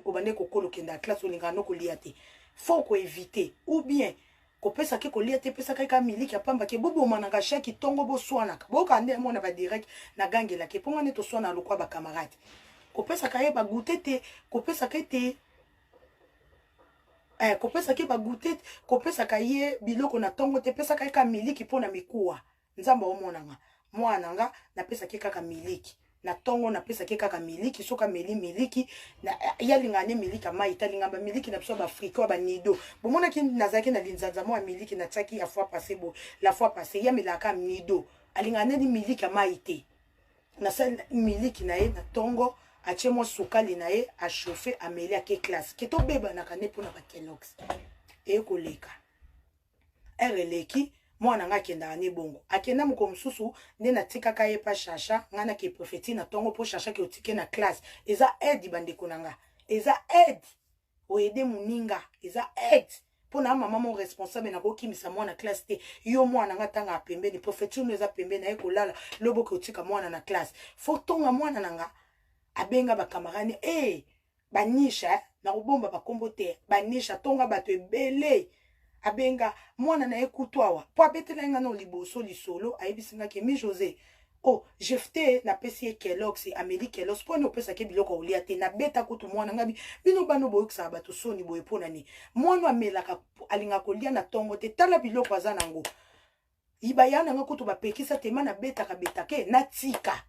obande kokolo kenda classe olingano kolia te faut ko éviter ou bien ko pesa ke kolia te pesa ka miliki apamba ke bobo mananga shaki tongo bo swana bo kande mona ba direct na gangela ke ponga ne to swana lokwa ba camarade ko pesa ka ba goûter te ko pesa ke te ko pesa ke ba goûter ko pesa ka ye biloko na tongo te pesa ka miliki pona mikuwa nzamba omonanga mwana nga na pesa ke kaka miliki na tongo na pesa ke kaka miliki soka miliki na yalingane miliki mai talingamba miliki na biso ba afrika ba nido bomona ki nazaki na linzanza mo miliki na tsaki ya fois passé bo la fois passé ya milaka nido alingane ni miliki mai te na sel miliki na ye na tongo atie mo sukali na ye a chauffer ameli ake classe ke to beba na kane pona ba Kellogg's e koleka ereleki mwana nga kenda ni bongo akenda mko msusu nde natika ka ye pa shasha ngana ke profeti na tongo po shasha ke otike na classe eza aide bandeko nanga eza aide oede muninga eza aide pona mama mo responsable na ko kimisa mwana classe te yo mwana nga tanga pembeni profeti no eza pembeni ay kolala lobo ke otika mwana na classe fo tonga mwana nanga abenga ba kamarani banisha na kubomba bakombo te banisha tonga bato ebele abenga mwana na ekutwawa po abetela nga no liboso lisolo ayebisinga ke mi José jefte na pesi Kellogg's Amélie Kellogg's po no pesa ke biloko olia te na beta kutu mwana ngabi bino bano boyokisa bato soni boye pona ni mwana amelaka alinga kolia na tongo te tala biloko aza nango ibayana nga kutu bapekisa te mana beta ka betake na tika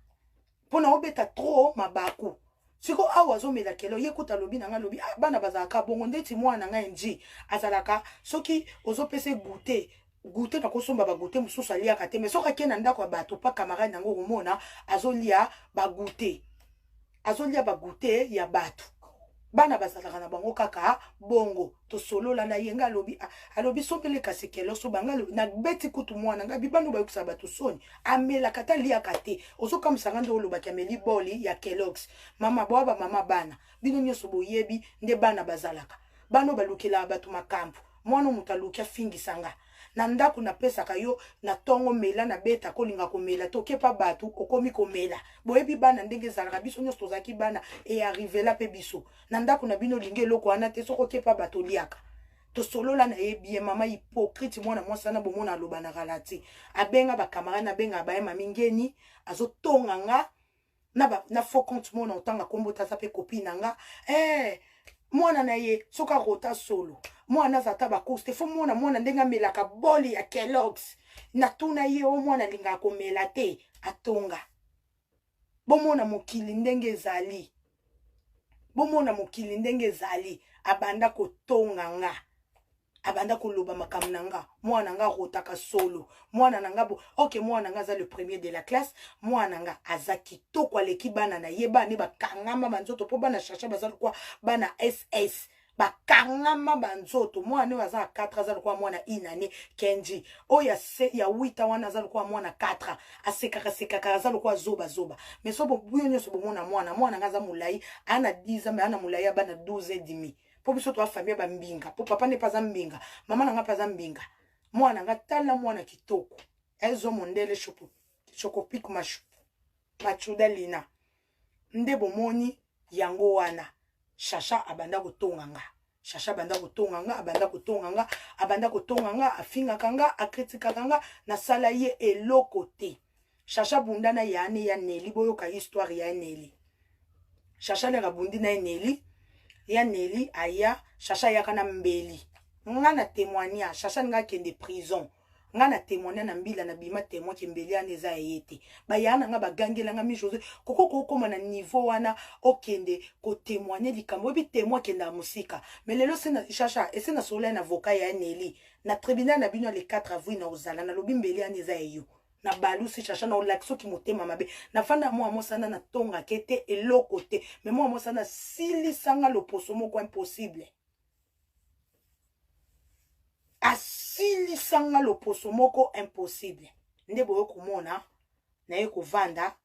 pona obeta trop mabaku siko awa zo mela kelo yekuta lobi na nga lobi bana bazaka bongo ndeti mwana nga nji azalaka soki ozo pese goûter na kosomba ba goûter mususu alia kate mais soka kena ndako ya bato pa camarade nango omona azolia ba goûter ya bato bana bazalaka na bango kaka bongo to solo la na yenga alobi sombele kasi kelo so banga na beti kutu mwana nga bibano ba yukisa bato soni amela kata lia kate ozoka musanga ndo loba kameli boli ya Kellogg's mama baba mama bana bino nyoso boyebi nde bana bazalaka bano balukela bato makampu mwana mutalukia fingi sanga na ndako na pesa kayo na tongo mela na beta kolinga komela toke pa batu okomi komela boyebi bana ndenge zalaka biso nyoso tozaki bana e arrive la pe biso na ndako na bino linge loko ana te soko ke pa bato liaka to solo la na ebie mama hypocrite mwana mwasa na bomona aloba na galati abenga ba camarade abenga ba mama ngeni azotonga nga na faux compte mona otanga kombo tasa pe copine nga mwana na ye soka rota solo mwana zata ba course fo mwana ndenga melaka boli ya Kellogg's na tuna ye o mwana linga komela te atonga bomona mokili ndenge zali abanda kotonga nga abanda koloba makamnanga mwana nga rotaka solo mwana nanga mwana nga za le premier de la classe mwana nga azaki to kwa leki bana na yeba ne bakangama banzoto po bana chercher bazalo kwa bana SS bakangama banzoto mwana waza 4 azalo kwa mwana inane Kenji oya ya 8 wana azalo kwa mwana 4 aseka azalo kwa zoba mais so buyo nyoso bomona mwana nga za mulai ana 10 ans ana mulai bana 12 et demi po biso to famille ba mbinga po papa ne pas mbinga mama nanga pas mbinga mwana nga tala mwana kitoko ezo mondele chocopic machuda lina nde bomoni yango wana shasha abanda kotonga nga afinga kanga akritika kanga na sala ye eloko te shasha bundana ya Neli boyoka histoire ya Neli shasha le rabundi na Neli ya Neli aya shasha ya kana mbeli nga na témoignage shasha nga kende prison nga na témoigner na mbila na bima témoin ke mbeli aneza yete ba yana nga bagangela nga mi José koko koma na niveau wana okende ko témoigner likambo bi témoin kenda musika mais lelo sena shasha ese na sola na avocat ya Neli na tribunal na bino le 4 avril na ozala na lobi mbeli aneza yeyo na balusi chacha na olakso ki motema mabe na fanda mwa mosana na tonga kete eloko te mais mwa mosana sili sanga loposo moko impossible asili sanga loposo moko impossible nde boyo komona na ye kovanda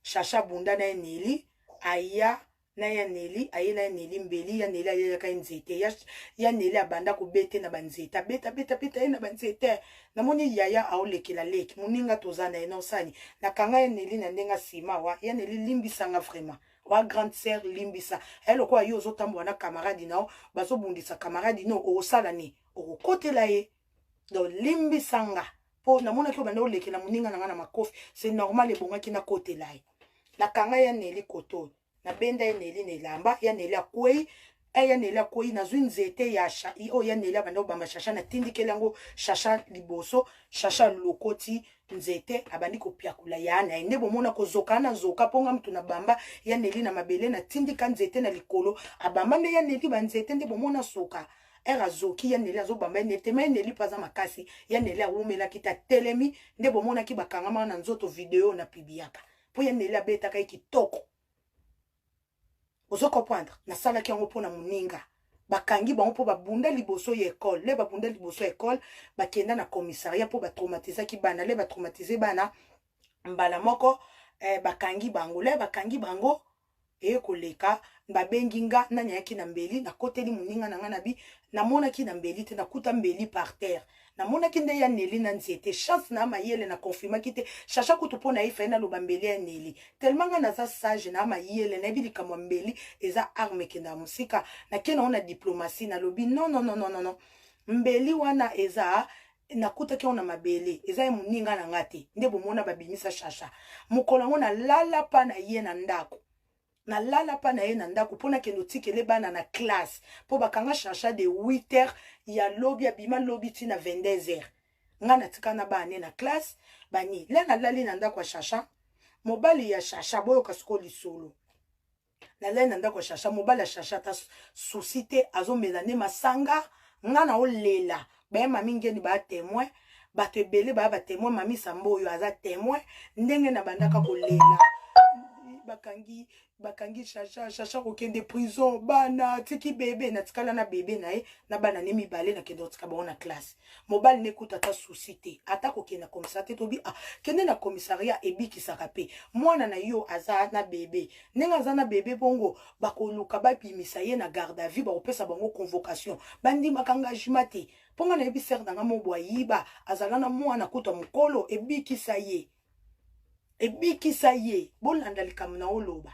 chacha bunda na Neli aya na ya Neli aye na Neli mbeli ya Neli aye ka nzete ya Neli abanda ko bete na banzeta beta na banzete na moni yaya aolekela leki muninga tozana ena osani na kanga ya Neli na ndenga sima wa ya Neli limbisanga vraiment wa grande sœur limbisa elle quoi yo zotambo na camarade na bazo bundisa camarade no o sala ni o côté là ye donc limbisanga po na mona ko banda o leke na muninga na makofi c'est normal e bonga kina côté là na kanga ya neli koto na benda ya neli nelamba ya neli akwei ya neli akwei na zwi nzete ya o ya neli banda obamba shasha na tindikela yango shasha liboso shasha lokoti nzete abandi kopiakula ya na ende bomona kozoka na zoka ponga mtu na bamba ya neli na mabele na tindika nzete na likolo abamba nde ya neli ba nzete nde bomona soka era zoki ya neli azobamba nete me neli paza makasi ya neli awumela kita telemi nde bomona ki bakangama na nzoto video na pibiaka po ya neli abeta kai kitoko ozo comprendre na sala ki yango pona muninga bakangi bango po babunda liboso ya école le babunda liboso ya école bakenda na commissariat po batraumatiser ki bana le batraumatiser bana mbala moko bakangi bango le bakangi bango koleka babengi nga nani yaki na mbeli na koteli muninga na nga na bi na mona ki na mbeli te na kuta mbeli par terre na mona ki nde ya neli na nzete chance na mayele na confirma ki te chacha kutu pona ifa na loba mbeli ya neli tellement nga naza sage na mayele na bilika mo mbeli eza arme ke na musika na kena ona diplomatie na lobi non mbeli wana eza nakuta ki ona mabele eza ya muninga na ngate nde bomona babimisa chacha mukolo ngo na lala pa na ye na ndako na lala pa na ye na ndako pona kendo tikele bana na classe po bakanga chacha de 8h ya lobi abima lobi ti na 22h nga na tika na bana na classe bani le na lali na ndako chacha mobali ya chacha boyo kasiko lisolo na le na ndako chacha mobali ya chacha ta susite azomela ne masanga nga na olela ba mami ngeni ba témoin bato ebele ba témoin mami samboyo aza témoin ndenge na bandaka kolela bakangi chacha kokende prison bana tiki bebe na tikala na bebe na ye na bana ne mibale na kendo tika ba na classe mobali ne kuta ta susite ata kokenda commissariat tobi kende na commissariat ebikisaka pe mwana na yo aza na bebe nenga aza na bebe bongo bakoluka babimisa ye na garde à vue bakopesa bango convocation bandimaka engagement te ponga na yebi ser nanga mobwa yiba azala na mwana kuta mokolo ebikisa ye bolanda likambo na oloba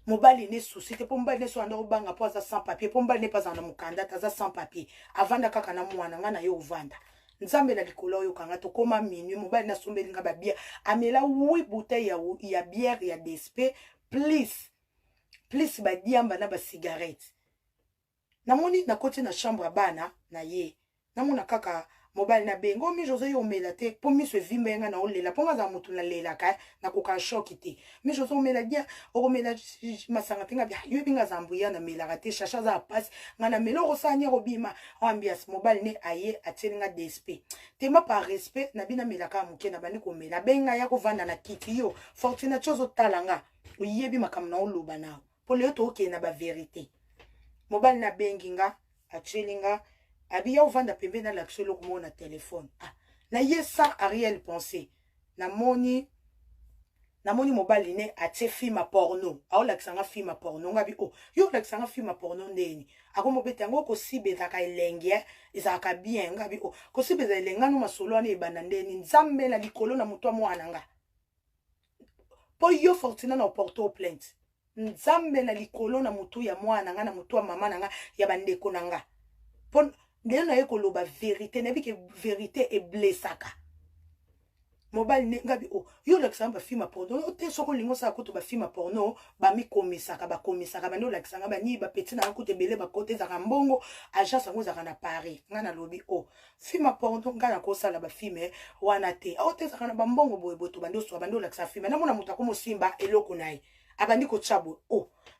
mobali ne susite po mobali ne so anda obanga po aza sans papier po mobali ne pas anda mukanda aza sans papier avanda kaka na mwana nga na yo ovanda nzambe na likolo oyo kanga to koma minui mobali na sombeli nga babia amela 8 bouteilles ya bière ya DSP please badiamba na ba cigarette namoni na koti na chambre bana na ye namona kaka mobile na bengo mi José yo melate po mi se vimbenga na olela ponga za mutu na lela ka na koka shokite mi José mela dia o mela masanga tinga bia yo binga zambuya na mela te chacha za passe ngana melo ko sanya robima ambiance mobile ne aye atelinga DSP tema par respect na bina mela ka muke na bani ko mela benga ya ko vanda na kiti yo fortuna chozo talanga uyebi makam na oloba na po le to ke na ba vérité mobile na benginga atelinga Abia ovanda pembe na l'action lo kumona téléphone na yesa Ariel pensée na moni mobali ne atie film porno aolakisanga film porno ngabi yo lakisanga film porno ndeni akomobeta ngo ko sibeza ka elenge ezaka bien ngabi ko sibeza elenga no masolo ane ebanda ndeni nzambe na likolo na mutu mwana nga po yo fortuna na porto plainte nzambe na likolo na mutu ya mwana nga na mutu mama nga ya bandeko nga po ndeno na yeko loba vérité na bike vérité e blessaka mobile ne ngabi yo lakisanga ba film porno te soko lingo sa koto ba film porno ba mi komisaka bando lakisanga ba ni ba petit na kote belé ba kote za mbongo agence ngo za na Paris ngana lobi film porno ngana ko sala ba film wana te te za na ba mbongo boye boto bando lakisa film na mona muta ko mosimba eloko nayi abandi ko chabo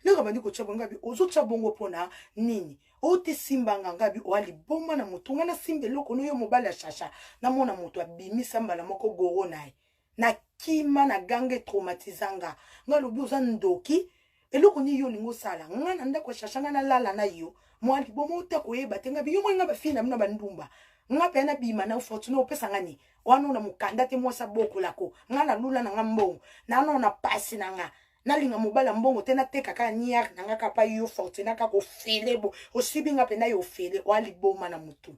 lero abandi ko chabo ngabi ozo chabongo pona nini te simba ngabi ali bomba na mutu ngana simbe loko no yo mobali ya chacha na mona mutu abimisa mbala moko goro naye na kima na gange traumatisanga ngalo buza ndoki eloko ni yo lingo sala ngana ndako chacha ngana lala na yo mwali bomo te koyeba te ngabi yo mwenga ba fina mna bandumba ngape na bima na fortune opesa ngani wana na mukanda te mwosa boko lako ngana lula na ngambongo na na pasi na nga nalinga mobala mbongo tena teka ka niak nanga kapa yo fortuna ka ko filebo osibinga pena yo fele wali boma na mutu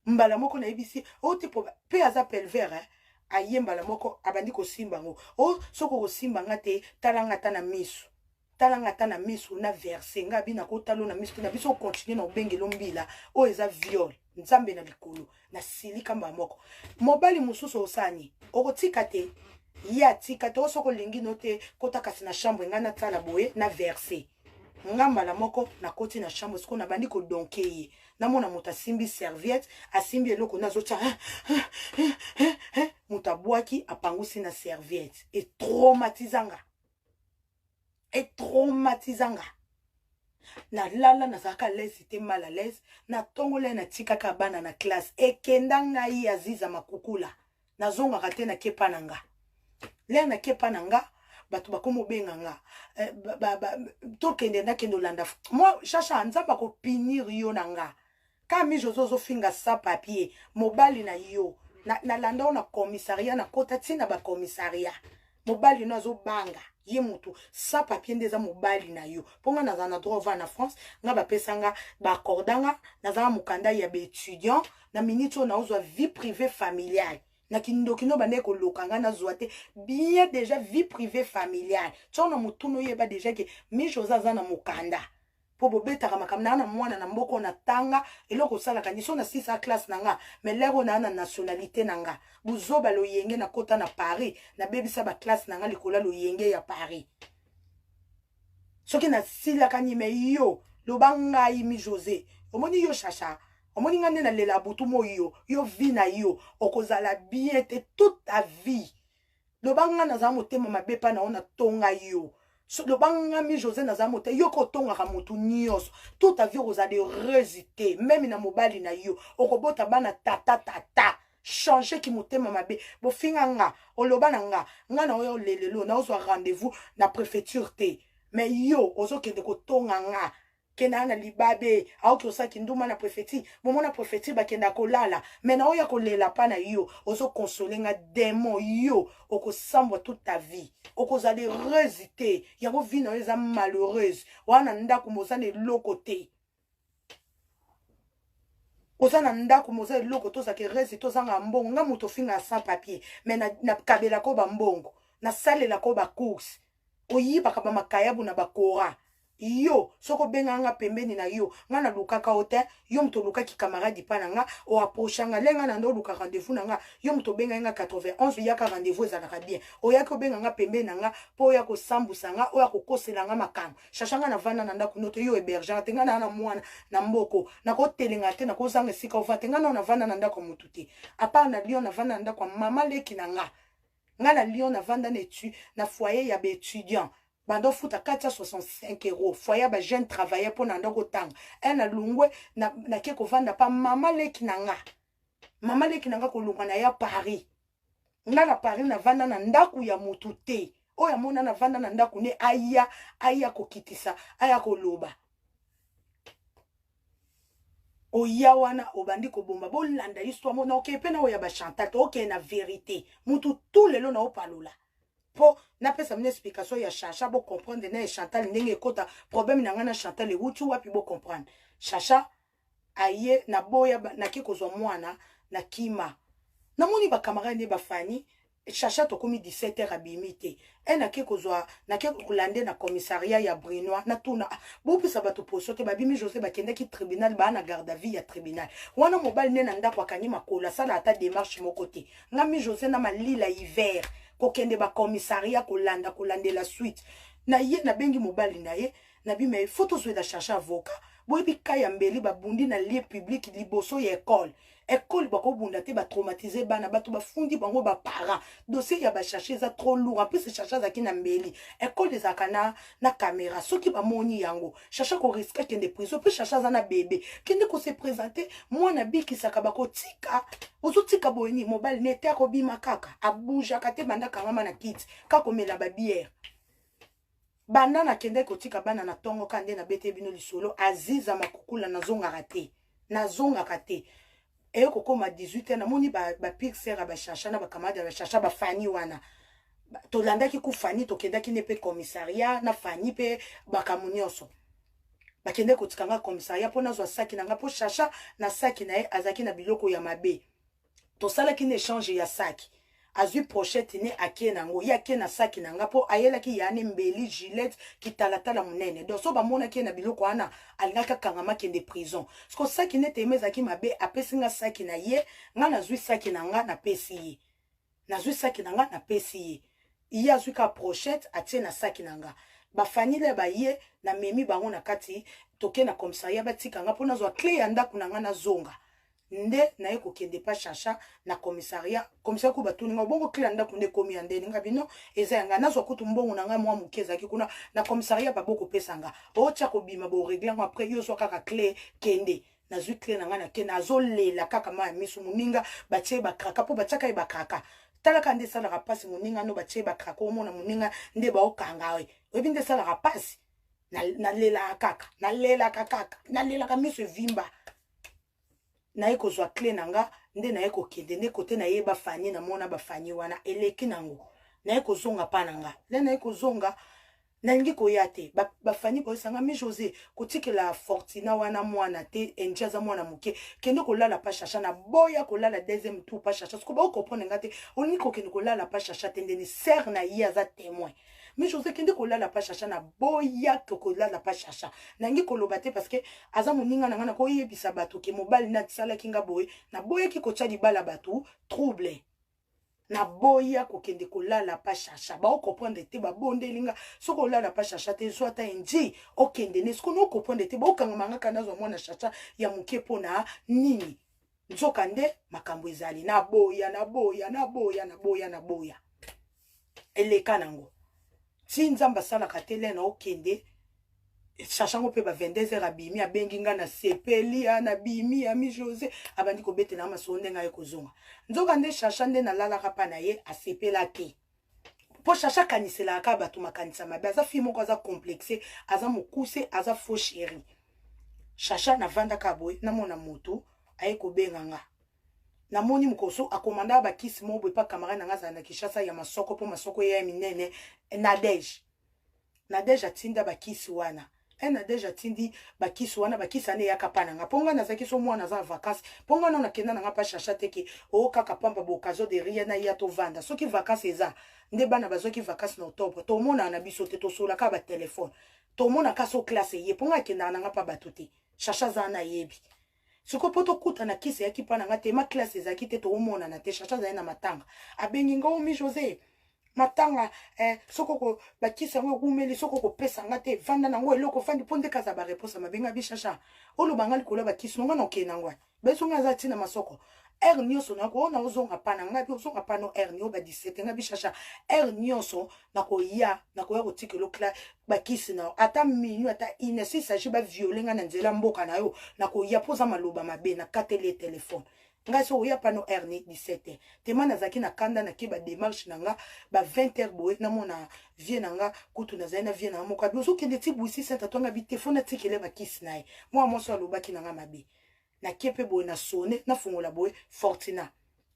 mbala moko na ibisi te po pe aza pelvere ayemba la moko abandi ko simba ngo oh soko ko simba ngate talanga tana misu talanga tana misu na verse nga bina ko talo na misu na biso continuer na obengelo mbila o eza viol nzambe na likolo na silika mba moko mobali mususu osani okotika te ya tika to soko lingi note kota kasi na chambre nga na tala boye na verse ngamba la moko na koti na chambre siko na bandi ko donkeye na mona muta simbi serviette asimbi eloko nazocha muta bwaki apangusi na serviette et traumatisanga na lala na zaka lesi te mal à l'aise na tongole na tikaka bana na classe ekenda ngai aziza makukula na zonga kate na kepa nanga le na kepa nanga batu bakomo benga nga to kende na kendo landa moi chacha nzamba ko pinir yo nanga kami jozo finga sa papier mobali na yo na landa na commissariat na kota tina ba commissariat mobali no zo banga ye mutu sa papier ndeza mobali na yo ponga na zana droit va na France nga ba pesanga ba accordanga na zana mukanda ya be étudiant na minito na ozwa vie privée familiale na kindokino bande ko lokanga na zoate bien déjà vie privée familiale tsono mutu no yeba déjà ke mi joza zana mukanda po bobetaka makamna na mwana na mboko na tanga eloko sala kanyiso na 6 classe nanga mais lero na nationalité nanga buzoba lo yenge na kota na Paris na bebisa ba classe nanga likola lo yenge ya Paris soki na sila kanyime yo lo banga mi José omoni yo chacha omoni ngane na lela butu mo yo vie na yo okozala bien te toute ta vie lo banga na za motema mabepa na ona tonga yo le bangami José Nazamote yoko tonga kamutu nyos toute ta vie vous allez résister même na mobali na yo okobota bana tata changer ki motema mabe bo finga nga oloba na nga na oyo lelelo na ozo rendez-vous na préfecture te mais yo ozo kende ko tonga nga kena na libabe au kosa kinduma na préfecture momo na préfecture ba kenda kolala mais na oya kolela pa na yo ozo consoler nga démon yo okosambwa toute ta vie okozali résister yango vie na eza malheureuse wana ndako mozana eloko te ozana ndako mozana eloko to za ke résister to zanga mbongo nga moto finga sans papier mais na kabela ko ba mbongo na salela ko ba course oyiba ka ba makayabu na bakora yo soko benga nga pembeni na yo nga na lukaka hotel yo mto lukaki camarade pa nga o approchanga lenga na ndo luka rendez-vous nga yo mto benga nga 91 yaka rendez-vous ezalaka bien o yaka benga nga pembeni nga po ya ko sambusa nga o ya ko kosela nga makamo shashanga na vanda na ndako noto yo héberger tenga na mwana na mboko na ko telenga te na ko zanga sika o vatenga na vanda na ndako mututi apa na lion na vanda na ndako mama leki na nga na lion na vanda na etu na foyer ya be étudiant bando futa 465 €. Foyer ba jeune travailleur pour nandoko tang. Na lungwe na keko vanda pa mama leki nanga. Mama leki nanga ko lunga na ya Paris. Nga na Paris na vanda na ndaku ya mutu te. Oya mona na vanda na ndaku ne aya ko kitisa, aya ko loba. Oya wana obandi ko bomba bolanda histoire mona okepe na oya ba Chantal to oke na vérité. Mutu tout lelo na opalola. Po na pesa mne explication ya Chacha bo comprendre na Chantal ndenge kota problème na ngana Chantal e wutu wapi bo comprendre Chacha aye na boya na kikozwa mwana na kima na moni ba camarade ba fani Chacha to komi 17h abimite na kikozwa na kikolande na commissariat ya Brinois na tuna bo pesa bato posote babimi José bakende ki tribunal ba na garde à vue ya tribunal wana mobali ne na ndako akanyi makola sala ata démarche moko te ngami José na malila hiver kokende ba commissariat kolanda la suite na ye na bengi mobali na ye na bi me photo zo da chercher avocat boyebi kaya mbeli ba bundi na lieu public liboso ya école bako bunda te ba traumatiser bana bato ba fundi bango ba parents dossier ya ba chercher za trop lourd en plus chercher za kina mbeli école des akana na caméra soki ba moni yango chercher ko risque kende prison puis chercher za na bébé kende ko se présenter moi na biki saka bako tika ozotika boyeni mobile nete ko bima kaka abuja kate banda kangama na kit kako mela ba bière banda na kende ko tika bana na tongo kande na bete bino lisolo aziza makukula na zonga kate et koko ma 18 na moni ba pire sera ba chacha na ba kamada ba chacha ba fani wana to landa ki ku fani to kenda ki ne pe commissariat na fani pe ba kamunyoso ba kende ko tikanga commissariat pona zo saki na ngapo chacha na saki na azaki na biloko ya mabe to sala ki ne échange ya saki azui pochette ne akie nango ya ke na saki nanga po ayela ki yane mbeli gilet ki talatala munene donc so ba mona ki na biloko ana alingaka kangama kende prison sko saki ne temeza ki mabe apesinga saki na ye nga nazui saki nanga na pesi ye nazui saki nanga na pesi ye iya azui ka pochette atie na saki nanga ba fanile ba ye na memi bango na kati toke na commissariat batikanga pona zo clé ya ndako nanga na zonga nde na eko kende pa chacha na commissariat ko batuninga bongo clé ya ndako nde komi ya ndeni ngabino eza yanga nazo kutu mbongo nanga mwa mukeza ki kuna na commissariat baboko pesanga ocha ko bima bo régler ngo après yo so kaka clé kende na zui clé nanga na kende azolela kaka ma misu muninga batie bakraka po batiaka e bakraka talaka nde sala rapasi muninga no batie bakraka omona muninga nde baokanga we webi nde sala rapasi na lela kaka na lela ka misu vimba na eko zwa clé nanga nde na eko kende nde kote na ye bafanye na mona bafanye wana eleki nango na eko zonga pa nanga le na eko zonga na ngi koya te bafanye boyisanga mi José kotikela Fortina wana mwana te enjaza mwana muke kende kolala pa chacha na boya kolala deuxième tour pa chacha sko ba comprendre ngate olingi kokende kolala pa chacha te ndeni ser na ye aza témoin mi José kende kolala pa chacha na boya kolala pa chacha na ngi koloba te parce que aza moninga nanga na koyebisa bato ke mobali na tsala kinga boye na boya ki kocha libala bato trouble na boya kokende kolala pa chacha ba comprendre te ba bondelinga soko kolala pa chacha te so ata enji okende ne soko no comprendre te ba okanga manga kana zo mwana chacha ya muke pona nini nzoka nde makambo ezali na boya eleka nango ti nzamba sala katele na okende sachango pe ba 22h abimi abengi nga na sepeli na bimi ami José abandi ko betela masonde nga ekozonga nzoka nde chacha nde na lala kapa na ye asepela ke po chacha kanisela ka batu makanisa mabe aza fi moko aza complexe aza mokuse aza faux chéri chacha na vanda ka boy na mona moto ayeko benganga na moni mukoso akomanda ba kisi mo boy pa camarade nga za na Kishasa ya masoko po masoko ya minene Nadej atinda ba kisi wana ena deja tindi bakisi wana bakisi ane yakapana nga ponga na zaki so mwana za vacances ponga na kenda nga pa chacha teke o kaka pamba bo kazo de ria na ya to vanda soki vacances eza nde bana bazoki vacances na octobre to mona na biso te to sola ka ba téléphone to mona ka so classe ye ponga kenda nga pa batuti chacha za na yebi siko poto kuta na kisi yaki pana nga te ma classe eza ki te to mona na te chacha za na matanga abengi ngo mi José matanga soko ko bakisa ngo kumeli soko ko pesa ngate vanda nango eloko fandi ponde kaza ba réponse mabenga bichacha olo bangali kola bakisi ngo na okena ngwa beso ngaza tina masoko nyoso na ko na ozonga pana ngapi ozonga pano nyo ba 17 ngabi chacha nyoso na ko ya ko tikelo kla bakisi na ata minyu ata inesi saji ba violenga na nzela mboka na yo na ko ya poza maloba mabe na katele telefone nga so ya pano ni 17h temana zaki na kanda na ke ba démarche nanga ba 20h boye na mona vie nanga kutu na zaina vie na moka bizo kende ti buisi senta tonga bi telefone tikele ba kisi nae moi so alobaki nanga mabe na kepe boye na sonne na fungola boye Fortina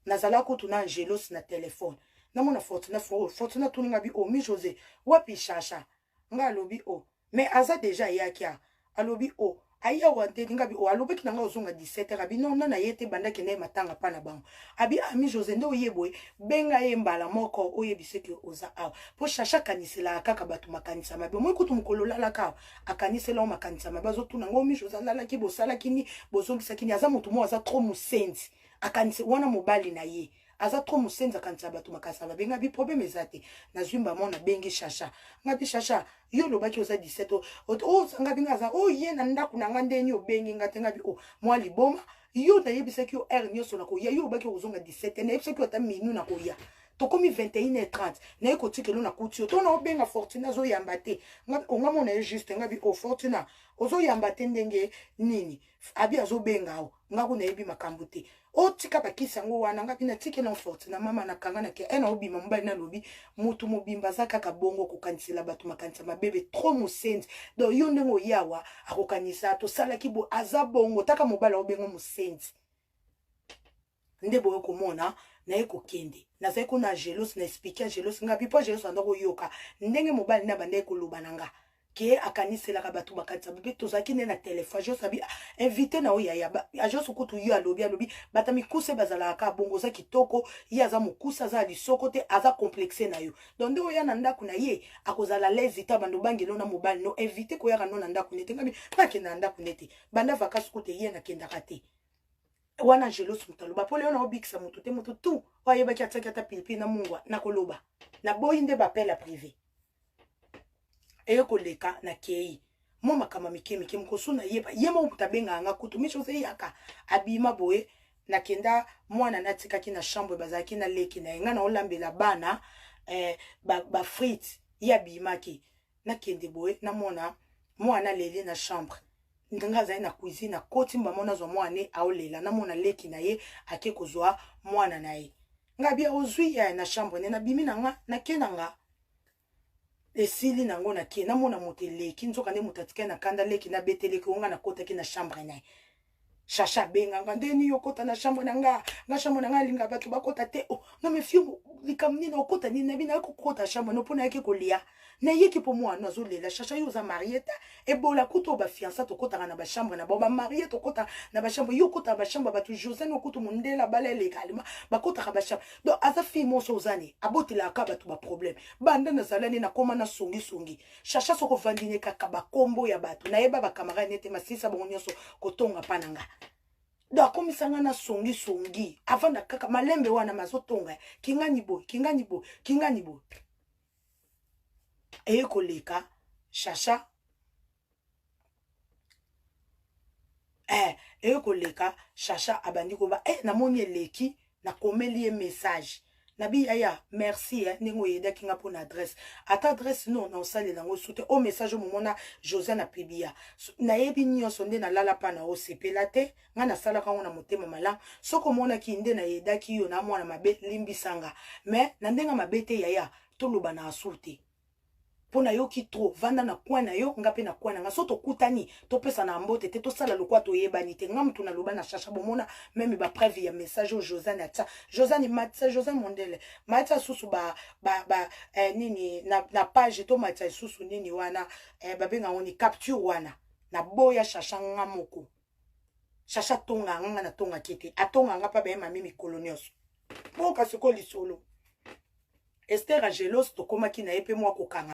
nazala kutu na Angelos na telefone na mona Fortina tuninga bi o mi José wapi chacha nga alobi o mais aza déjà yakia alobi o aya wante nga bi o alobeki nanga ozonga 17h abi non na yete banda kene matanga pana bango abi ami José ndo yeboy benga ye mbala moko oyebiseki oza awa po chacha kanisela kaka batu makanisa mabe mo kutu mukolola la ka akanisela makanisa mabe azotuna ngo mi José lala ki bosala kini bozongisa kini aza mutu mo aza trop musenzi akanise wana mobali na ye aza trop musenza kanisa batu makasa benga bi problème ezate na zwimba mona bengi chacha ngabi chacha yo lobaki oza 17 o ngabi ngaza o ye na ndaku na ngande nyo bengi ngate ngabi o mwa liboma yo na yebisaki yo nyoso na ko ya yo lobaki ozonga 17 na yebisaki ata minu na ko ya to komi 21h30 na eko tikelo na kutio to na obenga Fortina zo yamba te nga mona e juste ngabi o Fortina ozo yamba te ndenge nini abi azo benga o ngako na yebi makambo te o tika bakisa ngo wana ngabi na tikelo Fortina mama na kanga na ke ena obima mbali na lobi mutu mobimba zaka ka bongo kokanisela batu makanisa mabebe trop musenzi do yo ndengo yawa akokanisa to sala kibo aza bongo taka mobala obengo musenzi nde boyo komona na eko kende na zeko na Angelos na expliquer Angelos ngabi po Angelos andoko yoka ndenge mobali na bande ko lobananga ke akaniselaka bato bakatisa bebe tozalaki nde na telefone ajosabi invité na oyo yaya agence kutu yo alobi bata mikuse bazalaka bongo za kitoko ye aza mokuse aza lisoko te aza complexe na yo donc nde oya na ndako na ye akozala lezi ta bando bangelo na mobali no invité koyaka no na ndako nete ngabi nakenda na ndako nete banda vacances kutu ye nakendaka te wana jelos mutaloba po leo na obikisa moto te moto tu oyebaki atiaki ata pilipili na mungwa nakoloba na boyi nde bapela privé eye koleka na kei mo makama mike mokosuna yeba ye mo tabenga nga kutu mi chose yaka abima boye nakenda mwana natikaki na chambre bazalaki na leki na nga na olambela bana ba frites ya bimaki nakende boye na mwana lele na chambre nga zai na cuisine na koti mba mona zo mwana aolela na mona leki na ye ake kozwa mwana na ye nga bia ozwi ya na chambre ne na bimi na nga na kenanga esili nango na ke na mona moteleki nzoka nde mutatika na kanda leki na beteleki onga na kota ki na chambre na Chacha benga nga ndeni yokota na chambre na nga chambre na nga linga bato bakota te oh nga me fiu likamni na okota ni na bina ko kota chambre no pona yake kolia na yeki po mwana azolela chacha yo za marieta e bola kuto ba fiança to kota na ba chambre na ba marié to kota na ba chambre yo kota ba chambre bato José no kuto mundela balele kalima bakota ka ba chambre donc aza fi mo so zani abotela ka bato ba problème banda na zalani na koma na songi chacha soko vandine kaka ba kombo ya bato na yeba ba camarade nete masisa bongo nyonso kotonga pananga da komisanga na songi avant na kaka malembe wana mazotonga kingani bo eye koleka chacha eye koleka chacha abandi koba namoni eleki na komeli message nabi aya merci ningo yeda kinga pona adresse ata adresse non na osale nango soute o message momona José na pibia na yebi nyonso nde na lala pa na osepela te nga na sala kango na motema mala soko mona ki nde na yeda ki yo na mwana mabe limbisanga mais na ndenga mabete yaya toloba na asulte pona yo ki tro vanda na coin na yo nga pe na coin nga soto kutani to pesa na mbote te to sala lokwa to yebani te nga mtu na loba na chacha bomona même ba preuve ya message au José na ta José ni matsa José Mondele matsa susu ba nini na page to matsa susu nini wana ba benga oni capture wana na boya chacha nga moko chacha tonga nga na tonga kete atonga nga pa ba mami mikolonios boka siko lisolo Esther Agelos to koma ki na epe mwa kokanga